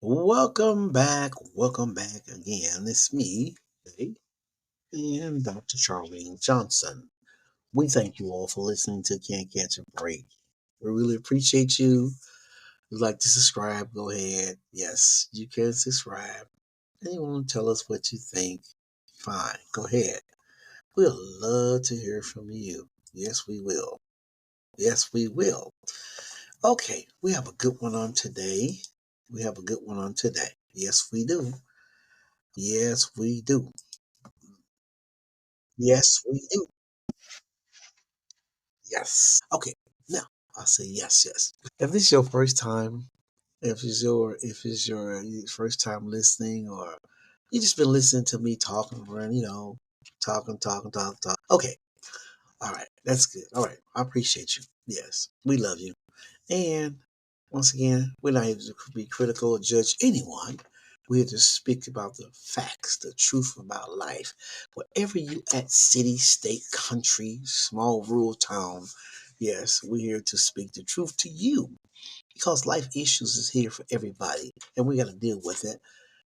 welcome back again. It's me, Dave, and Dr. Charlene Johnson. We thank you all for listening to Can't Catch a Break. We really appreciate you. If you'd like to subscribe, go ahead. Yes, you can subscribe. And you want to tell us what you think? Fine, go ahead. We'll love to hear from you. Yes, we will. Yes, we will. Okay, we have a good one on today. We have a good one on today. Yes, we do. Yes, we do. Yes, we do. Yes. Okay. Now I'll say yes. If this is your first time, if it's your first time listening, or you just been listening to me talking, talking. Okay. All right. That's good. All right. I appreciate you. Yes, we love you. And once again, we're not here to be critical or judge anyone. We're here to speak about the facts, the truth about life. Wherever you at, city, state, country, small rural town, yes, we're here to speak the truth to you because life issues is here for everybody and we got to deal with it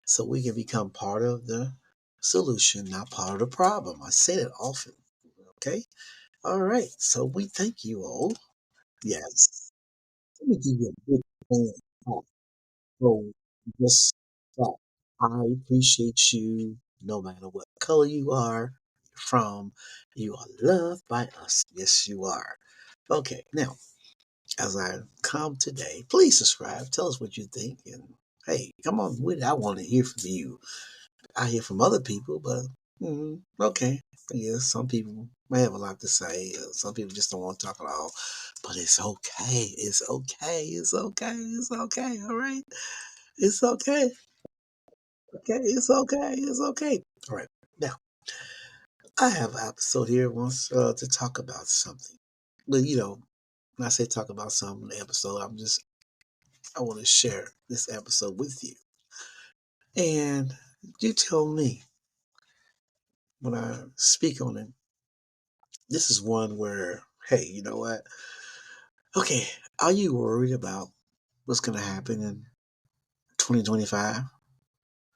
so we can become part of the solution, not part of the problem. I say that often. Okay. All right. So we thank you all. Yes. Let me give you a big fan. So just that I appreciate you no matter what color you are from. You are loved by us. Yes, you are. Okay, now as I come today, please subscribe. Tell us what you think, and hey, come on with it. I want to hear from you. I hear from other people, but okay. Yes, some people may have a lot to say. Some people just don't want to talk at all. But it's okay. It's okay. It's okay. It's okay. All right. It's okay. Okay, it's okay. It's okay. All right. Now, I have an episode here wants to talk about something. But when I say talk about something in the episode, I want to share this episode with you. And you tell me when I speak on it. This is one where, hey, you know what? Okay, are you worried about what's going to happen in 2025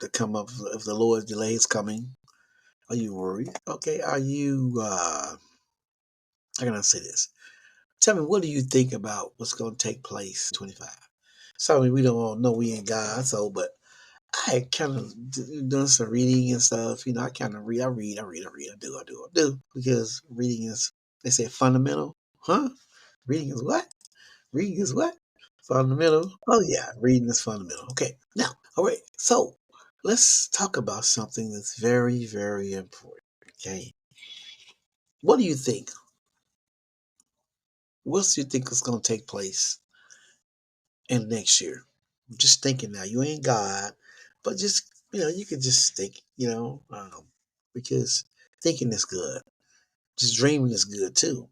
to come up if the Lord's delay is coming? Are you worried? Okay, are you, how can I say this? Tell me, what do you think about what's going to take place 25? Sorry, we don't all know we ain't God, so, but I kind of done some reading and stuff. I kind of read, I do, because reading is, they say fundamental. Huh? Reading is what? Reading is what? Fundamental. Oh, yeah, reading is fundamental. Okay, now, all right, so let's talk about something that's very, very important. Okay, what do you think? What do you think is going to take place in next year? Just thinking now. You ain't God, but just you can just think. Because thinking is good. Just dreaming is good too.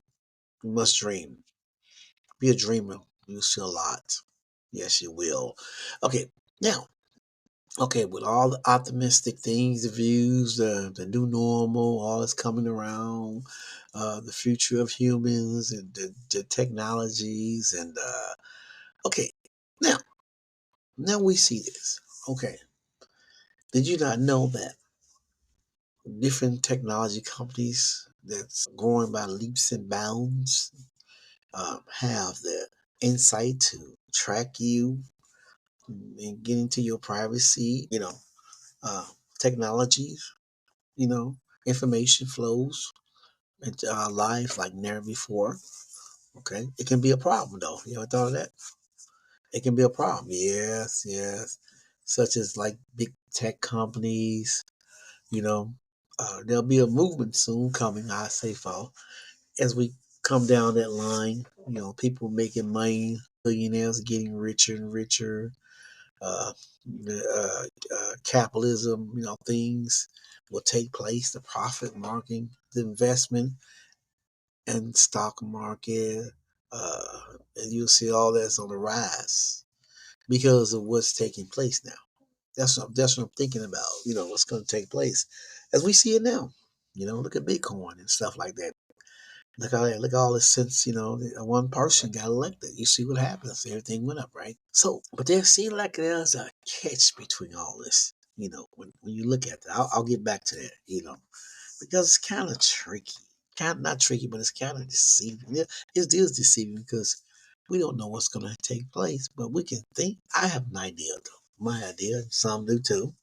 You must dream. Be a dreamer. You'll see a lot. Yes, you will. Okay, now. Okay, with all the optimistic things, the views, the new normal, all that's coming around, the future of humans and the technologies, and okay, now we see this. Okay, did you not know that different technology companies that's growing by leaps and bounds have the insight to track you and get into your privacy? Uh, Technologies, you know, information flows into our lives like never before. Okay, it can be a problem though. You ever thought of that? It can be a problem. Yes, yes. Such as like big tech companies. You know, there'll be a movement soon coming. I say so as we come down that line. People making money, billionaires getting richer and richer. Uh, Capitalism, things will take place. The profit marking, the investment and stock market, and you'll see all that's on the rise because of what's taking place now. That's what I'm thinking about. What's going to take place as we see it now. Look at Bitcoin and stuff like that. Look at all this since one person got elected. You see what happens. Everything went up, right? So, but there seems like there's a catch between all this. When you look at that, I'll get back to that. Because it's kind of tricky. Kind of not tricky, but it's kind of deceiving. Yeah, it is deceiving because we don't know what's going to take place, but we can think. I have an idea, though. My idea, some do too.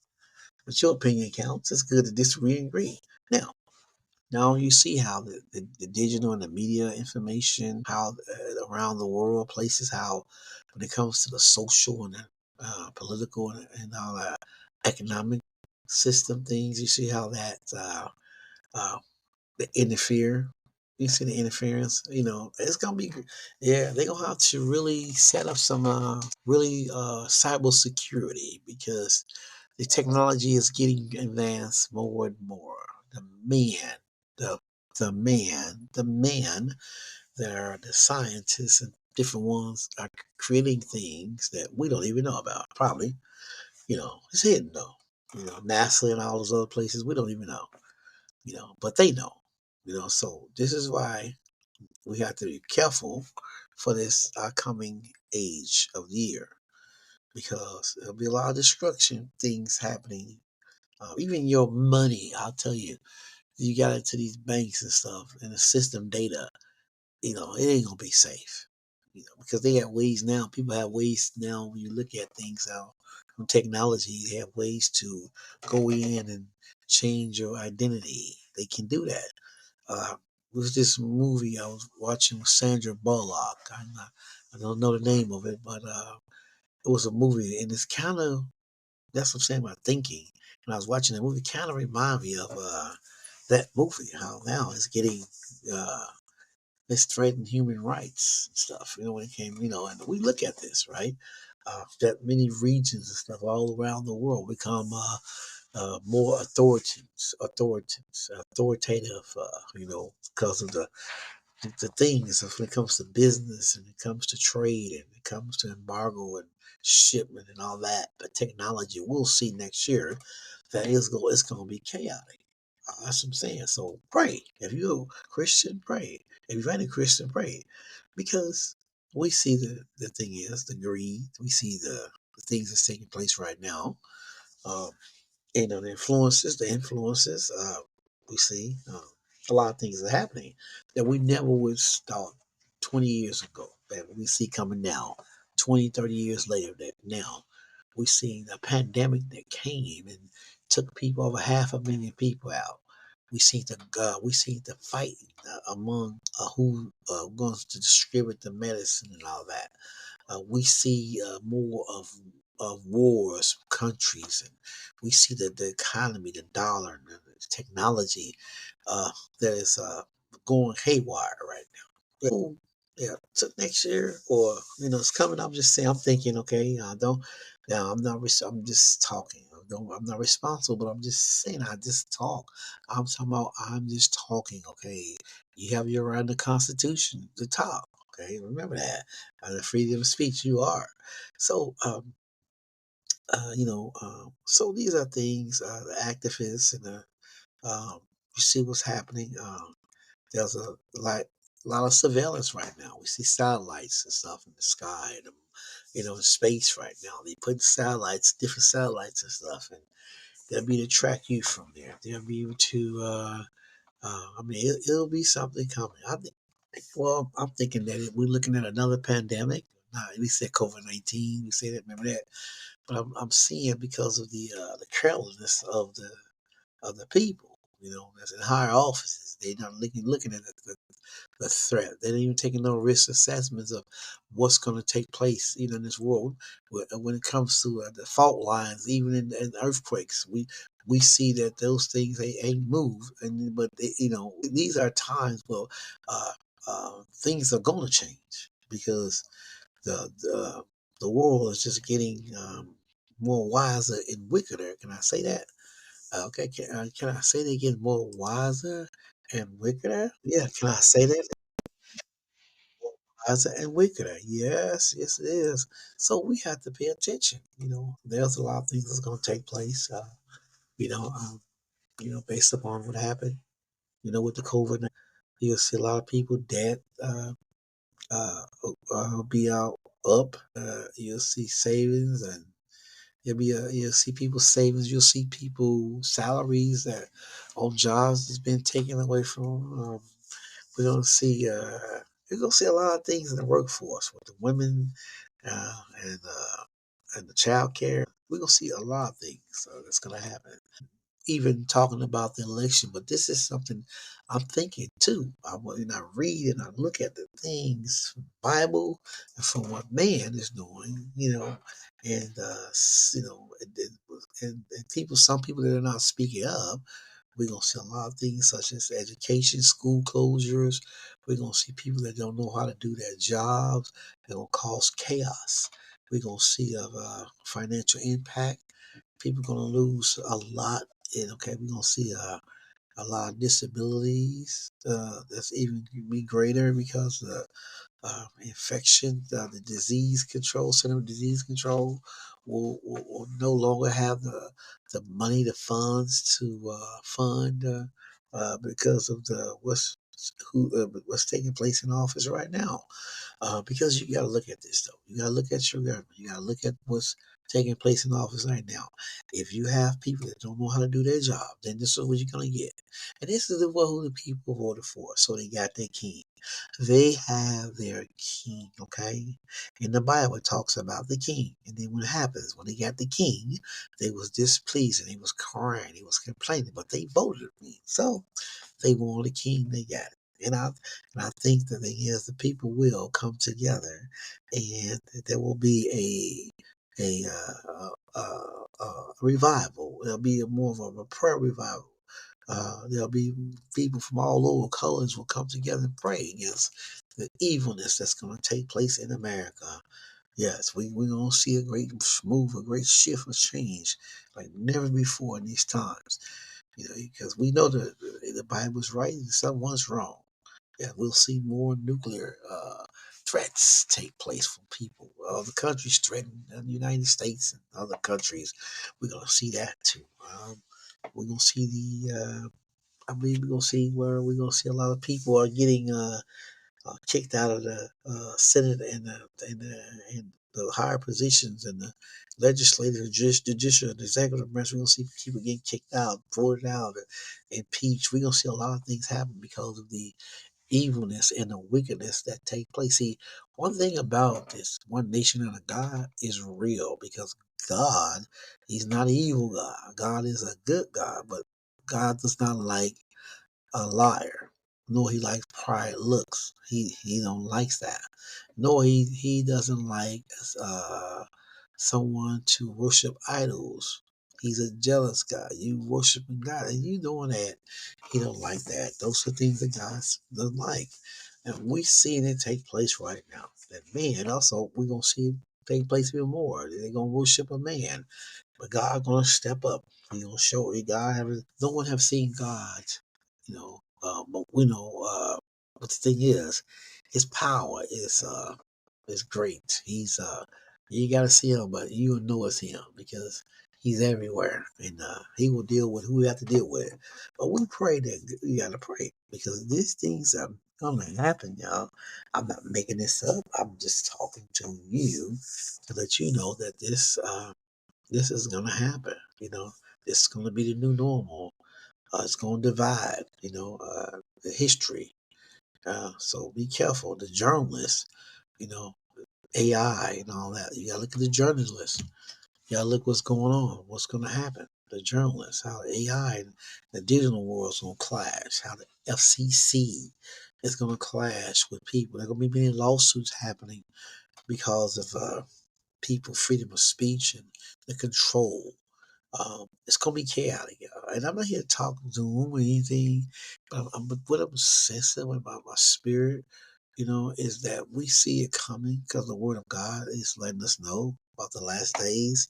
But your opinion counts. It's good to disagree and agree. Now, now you see how the digital and the media information, how around the world, places, how when it comes to the social and the political and all that economic system things, you see how that uh, the interfere. You see the interference. It's gonna be, yeah. They're gonna have to really set up some really cyber security because the technology is getting advanced more and more. The man, the the man that are the scientists and different ones are creating things that we don't even know about. Probably, it's hidden though. NASA and all those other places we don't even know. But they know. So this is why we have to be careful for this coming age of the year because there'll be a lot of destruction things happening. Even your money, I'll tell you, you got into these banks and stuff and the system data, it ain't gonna be safe. Because they have ways now. People have ways now when you look at things out from technology, they have ways to go in and change your identity. They can do that. It was this movie I was watching with Sandra Bullock. I don't know the name of it, but it was a movie, and it's kind of that's what I'm saying about thinking. When I was watching the movie, kind of remind me of that movie. How now it's getting uh, it's threatening human rights and stuff. When it came, and we look at this right. That many regions and stuff all around the world become more authoritative, because of the things of when it comes to business and it comes to trade and it comes to embargo and shipment and all that, the technology we'll see next year that it's going to be chaotic. That's what I'm saying. So pray. If you're a Christian, pray. If you're not a Christian, pray. Because we see the thing is the greed. We see the things that's taking place right now. Um, the influences, we see a lot of things are happening that we never would thought 20 years ago that we see coming now, 20, 30 years later that now we see the pandemic that came and took people over 500,000 people out. We see the fight among who going to distribute the medicine and all that. We see more of wars, countries, and we see the economy, the dollar, and the technology uh, that is going haywire right now. Yeah. So next year, or it's coming. I'm just saying. I'm thinking. Okay, I don't. Now I'm not. I'm just talking. I'm not responsible, but I'm just saying. I just talk. I'm talking about. I'm just talking. Okay, you have your right in the Constitution to talk. Okay, remember that. The freedom of speech. You are. So, so these are things. The activists and the you see what's happening. There's a lot of surveillance right now. We see satellites and stuff in the sky and in space right now. They put satellites, different satellites and stuff, and they'll be to track you from there. They'll be able to. I mean, it'll be something coming. I think. Well, I'm thinking that we're looking at another pandemic. We said COVID-19. We say that. Remember that. But I'm seeing because of the carelessness of the people, that's in higher offices. They're not looking at the threat. They're not even taking no risk assessments of what's going to take place, in this world. When it comes to the fault lines, even in earthquakes, we see that those things ain't moved. But these are times where things are going to change because the the world is just getting more wiser and wickeder. Can I say that? Okay, can I say they get more wiser and wickeder? Yeah, can I say that? Wiser and wickeder. Yes, yes, it is. So we have to pay attention. There's a lot of things that's going to take place. You know, um, based upon what happened. With the COVID, you'll see a lot of people dead. Uh, be out up. You'll see savings and You'll see people's savings. You'll see people salaries that on jobs that's been taken away from 'em. We're gonna see we're gonna see a lot of things in the workforce with the women and the child care. We're gonna see a lot of things that's gonna happen. Even talking about the election, but this is something I'm thinking too. When I read and I look at the things from the Bible and from what man is doing, and and people, some people that are not speaking up. We're gonna see a lot of things such as education, school closures. We're gonna see people that don't know how to do their jobs. They're gonna cause chaos. We're gonna see financial impact. People gonna lose a lot. And okay, we're gonna see a lot of disabilities. That's even be greater because infection, the disease control, Center of Disease Control will no longer have the money, the funds to fund because of what's taking place in office right now. Because you got to look at this though. You got to look at your government. You got to look at what's taking place in office right now. If you have people that don't know how to do their job, then this is what you're gonna get. And this is who the people voted for. So they got their king. They have their king. Okay, in the Bible it talks about the king. And then what happens when they got the king? They was displeased and they was crying. They was complaining, but they voted me. So they want a king. They got it. And I think that the people will come together, and there will be a revival. There'll be more of a prayer revival. There'll be people from all over colors will come together and pray against the evilness that's going to take place in America. Yes, we're going to see a great move, a great shift of change like never before in these times. Because we know that the Bible's right and someone's wrong. Yeah, we'll see more nuclear threats take place from people. Other countries threatening the United States and other countries. We're gonna see that too. We're gonna see I believe we're gonna see a lot of people are getting kicked out of the Senate and the higher positions and the legislative, judicial, and executive branch. We're gonna see people getting kicked out, voted out, or impeached. We're gonna see a lot of things happen because of the evilness and the wickedness that take place. See, one thing about this one nation under God is real because God, He's not an evil God. God is a good God, but God does not like a liar, nor he likes pride looks. He don't likes that. Nor he doesn't like someone to worship idols. He's a jealous God. You worshiping God and you doing that. He don't like that. Those are things that God doesn't like. And we seeing it take place right now. That man also we're gonna see it take place even more. They're gonna worship a man. But God gonna step up. He gonna show it. No one have seen God, but we know what the thing is, his power is great. You gotta see him, but you know it's him because he's everywhere and he will deal with who we have to deal with. But we pray that you gotta pray because these things are gonna happen, y'all. I'm not making this up. I'm just talking to you to let you know that this is gonna happen. This is gonna be the new normal. It's gonna divide. The history. So be careful. The journalists, you know, AI and all that. You gotta look at the journalists. You gotta look what's going on, what's gonna happen. The journalists, how the AI and the digital world's gonna clash, how the FCC is gonna clash with people. There are gonna be many lawsuits happening because of people freedom of speech and the control. It's gonna be chaotic, y'all. And I'm not here to talk doom or anything, but what I'm sensing about my spirit, is that we see it coming because the Word of God is letting us know about the last days,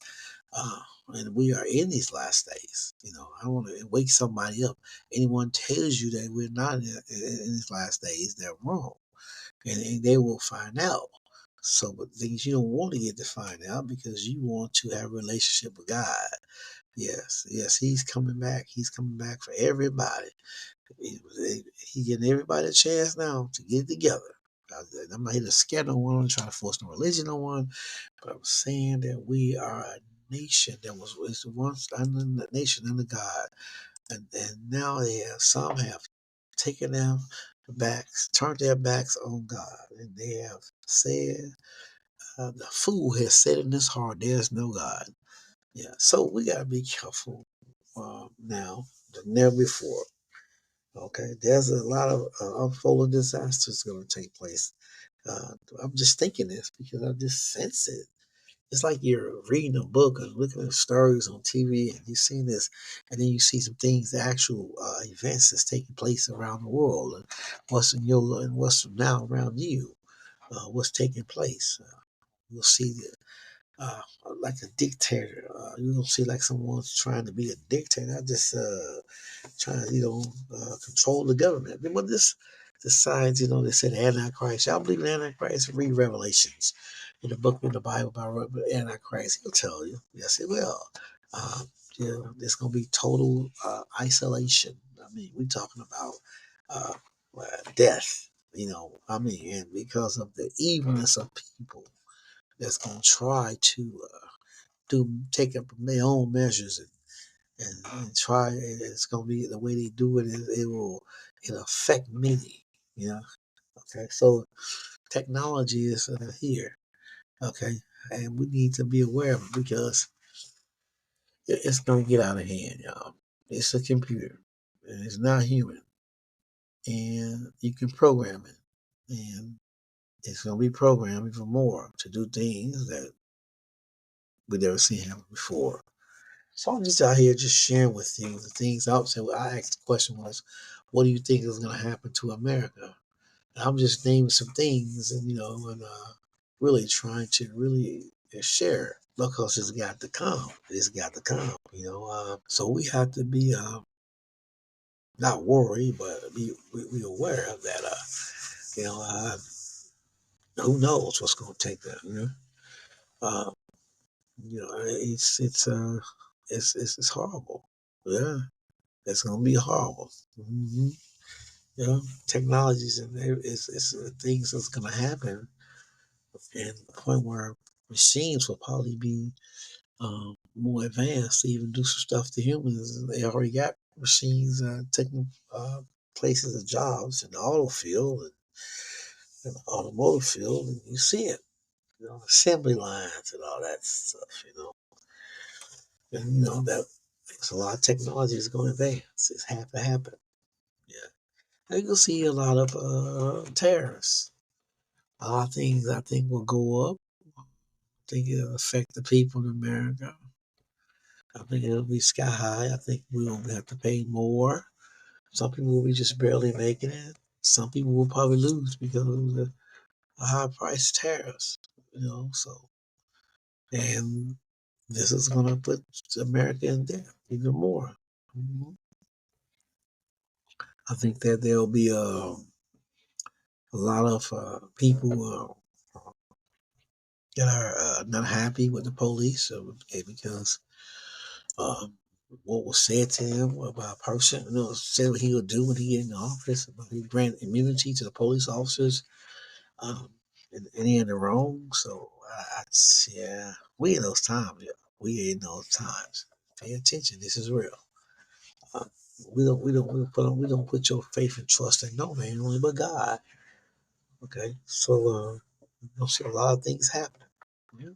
and we are in these last days. I don't want to wake somebody up. Anyone tells you that we're not in these last days, they're wrong, and they will find out. So, but things you don't want to get to find out because you want to have a relationship with God. Yes, yes, he's coming back. He's coming back for everybody. He getting everybody a chance now to get it together. I'm not here to scare no one, trying to force no religion on one, but I'm saying that we are nation that was once under the nation under God, and now some have taken them backs, turned their backs on God, and they have said, "The fool has said in his heart, there is no God." Yeah, so we gotta be careful now than never before. Okay, there's a lot of unfolding disasters going to take place. I'm just thinking this because I just sense it. It's like you're reading a book and looking at stories on TV, and you've seen this, and then you see some things, the actual events that's taking place around the world, and what's now around you, what's taking place. You'll see uh, like a dictator. You don't see like someone's trying to be a dictator. I just trying to, control the government. Then when the signs, they said Antichrist. Y'all believe in Antichrist? Read Revelations in the book in the Bible about Antichrist. He'll tell you. Yes, it will. Um, there's going to be total isolation. I mean, we're talking about uh, death. And because of the evilness of people that's going to try to take up their own measures and try. It's going to be the way they do it. It'll affect many. You know. Okay. So technology is here. Okay, and we need to be aware of it because it's going to get out of hand, y'all. It's a computer, and it's not human, and you can program it, and it's going to be programmed even more to do things that we never seen happen before. So I'm just out here just sharing with you the things I would say. I asked the question was, what do you think is going to happen to America? And I'm just naming some things, and really trying to really share because it's got to come. It's got to come. So we have to be not worried, but be aware of that. You know, uh, who knows what's going to take that? Uh, it's horrible. Yeah. It's gonna be horrible. Technologies and it's things that's gonna happen, and the point where machines will probably be more advanced to even do some stuff to humans. They already got machines taking places of jobs in the auto field and the automotive field, and you see it, assembly lines and all that stuff, and that there's a lot of technology is going to advance. It's have to happen. Yeah. You can see a lot of tariffs. A lot of things I think will go up. I think it'll affect the people in America. I think it'll be sky high. I think we will have to pay more. Some people will be just barely making it. Some people will probably lose because of the high price tariffs. So and this is going to put America in debt even more. Mhm. I think that there'll be a lot of people that are not happy with the police because um, what was said to him about a person, said what he would do when he get in office, about he grant immunity to the police officers, um, and he in the wrong. So yeah, we in those times. Yeah, we in those times. Pay attention. This is real. Uh, we don't put your faith and trust in no man, only but God. Okay, so you'll see a lot of things happening. Yeah.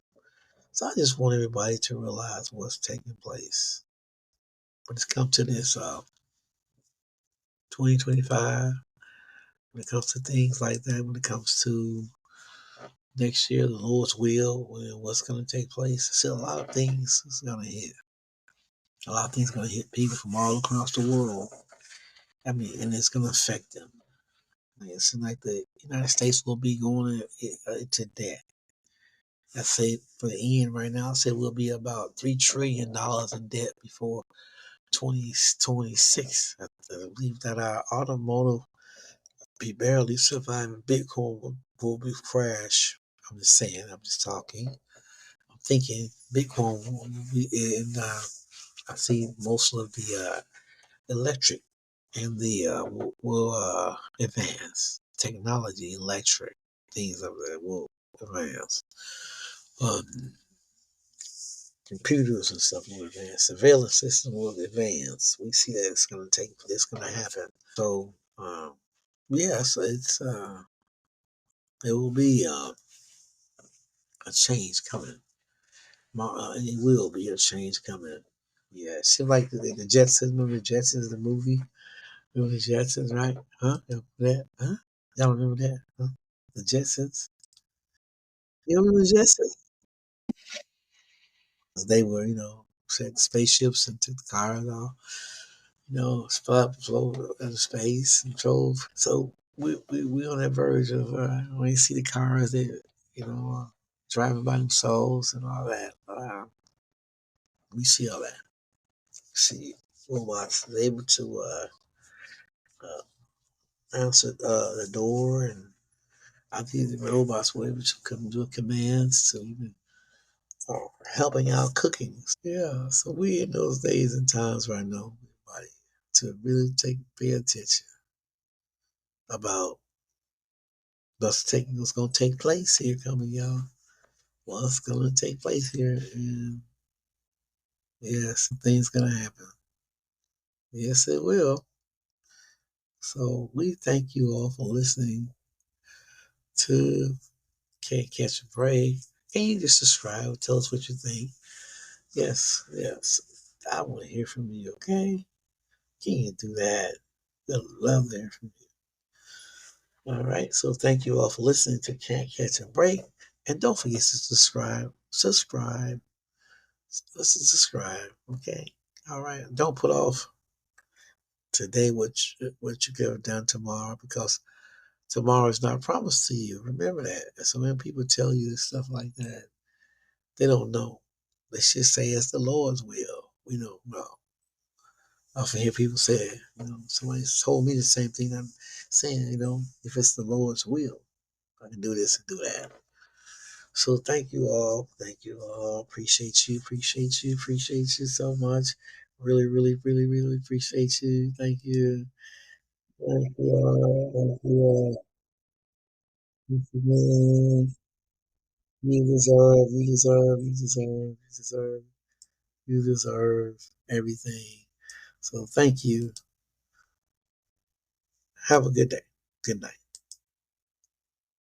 So I just want everybody to realize what's taking place. When it comes to this 2025, when it comes to things like that, when it comes to next year, the Lord's will, what's going to take place, I see a lot of things is going to hit. A lot of things going to hit people from all across the world. I mean, and it's going to affect them. It seems like the United States will be going into debt. I say for the end right now, I say we'll be about $3 trillion in debt before 2026. I believe that our automotive be barely surviving. Bitcoin will crash. I'm just saying. I'm just talking. I'm thinking Bitcoin will be in. I see most of the electric and the will advance. Technology, electric things of that will advance. Um, computers and stuff will advance. Surveillance system will advance. We see that it's going to take. It's going to happen. So, yes, it will be a change coming. It will be a change coming. Yeah, it seems like the Jetsons. Remember the Jetsons, the movie? Remember the Jetsons, right? Huh? Y'all remember that? Huh? Y'all remember that? Huh? The Jetsons? You remember the Jetsons? They were, set spaceships and took the cars off, flew into space and drove. So we on that verge of when you see the cars that, you know, uh, driving by themselves and all that. We see all that. See robots able to answer the door, and I think the robots were able to come do commands to even helping out cooking. Yeah, so we in those days and times right now, everybody, to really pay attention about what's going to take place here coming, y'all. What's going to take place here, and yes, things going to happen. Yes, it will. So we thank you all for listening to Can't Catch a Break. Can you just subscribe? Tell us what you think. Yes, yes. I want to hear from you, okay? Can you do that? I'd love to hear from you. All right. So thank you all for listening to Can't Catch a Break. And don't forget to subscribe. Subscribe. Okay. All right. Don't put off today what you could have done tomorrow, because tomorrow is not promised to you. Remember that. And so when people tell you stuff like that, they don't know. They should say it's the Lord's will. We don't know. I often hear people say, somebody told me the same thing I'm saying, if it's the Lord's will, I can do this and do that. So thank you all. Thank you all. Appreciate you. Appreciate you. Appreciate you so much. Really, really, really, really appreciate you. Thank you. Thank you all. Thank you all. Thank you, man. You deserve, you deserve, you deserve, you deserve, you deserve everything. So thank you. Have a good day. Good night.